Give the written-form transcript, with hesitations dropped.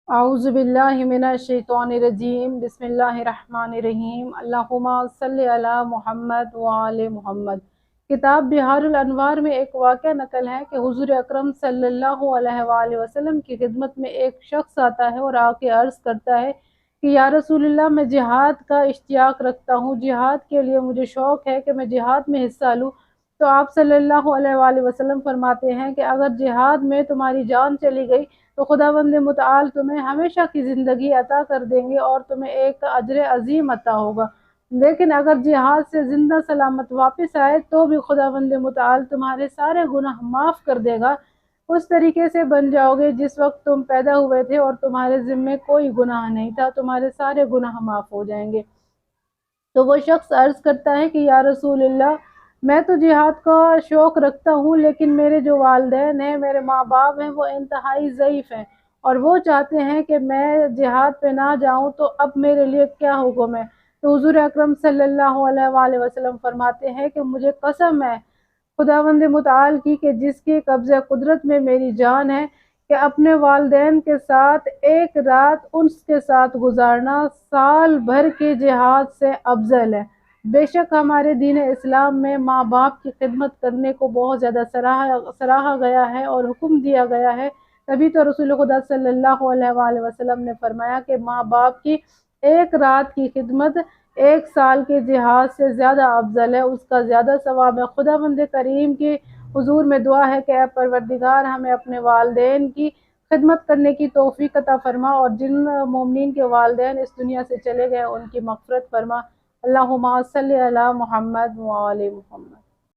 اعوذ باللہ من الشیطان الرجیم بسم اللہ الرحمن الرحیم اللہم صلی علی محمد وآل محمد۔ کتاب بہار الانوار میں ایک واقعہ نقل ہے کہ حضور اکرم صلی اللہ علیہ وآلہ وسلم کی خدمت میں ایک شخص آتا ہے اور آ کے عرض کرتا ہے کہ یا رسول اللہ، میں جہاد کا اشتیاق رکھتا ہوں، جہاد کے لیے مجھے شوق ہے کہ میں جہاد میں حصہ لوں۔ تو آپ صلی اللہ علیہ وآلہ وسلم فرماتے ہیں کہ اگر جہاد میں تمہاری جان چلی گئی تو خداوند متعال تمہیں ہمیشہ کی زندگی عطا کر دیں گے اور تمہیں ایک اجر عظیم عطا ہوگا، لیکن اگر جہاد سے زندہ سلامت واپس آئے تو بھی خداوند متعال تمہارے سارے گناہ معاف کر دے گا، اس طریقے سے بن جاؤ گے جس وقت تم پیدا ہوئے تھے اور تمہارے ذمے کوئی گناہ نہیں تھا، تمہارے سارے گناہ معاف ہو جائیں گے۔ تو وہ شخص عرض کرتا ہے کہ یا رسول اللہ، میں تو جہاد کا شوق رکھتا ہوں، لیکن میرے جو والدین ہیں، میرے ماں باپ ہیں، وہ انتہائی ضعیف ہیں اور وہ چاہتے ہیں کہ میں جہاد پہ نہ جاؤں، تو اب میرے لیے کیا حکم ہے؟ تو حضور اکرم صلی اللہ علیہ وآلہ وسلم فرماتے ہیں کہ مجھے قسم ہے خداوند متعال کی کہ جس کی قبضہ قدرت میں میری جان ہے، کہ اپنے والدین کے ساتھ ایک رات ان کے ساتھ گزارنا سال بھر کے جہاد سے افضل ہے۔ بے شک ہمارے دین اسلام میں ماں باپ کی خدمت کرنے کو بہت زیادہ سراہا گیا ہے اور حکم دیا گیا ہے۔ تبھی تو رسول خدا صلی اللہ علیہ وآلہ وسلم نے فرمایا کہ ماں باپ کی ایک رات کی خدمت ایک سال کے جہاد سے زیادہ افضل ہے، اس کا زیادہ ثواب ہے۔ خداوند کریم کی حضور میں دعا ہے کہ اے پروردگار، ہمیں اپنے والدین کی خدمت کرنے کی توفیق عطا فرما، اور جن مومنین کے والدین اس دنیا سے چلے گئے ان کی مغفرت فرما۔ اللہم صلی علی محمد وآل محمد۔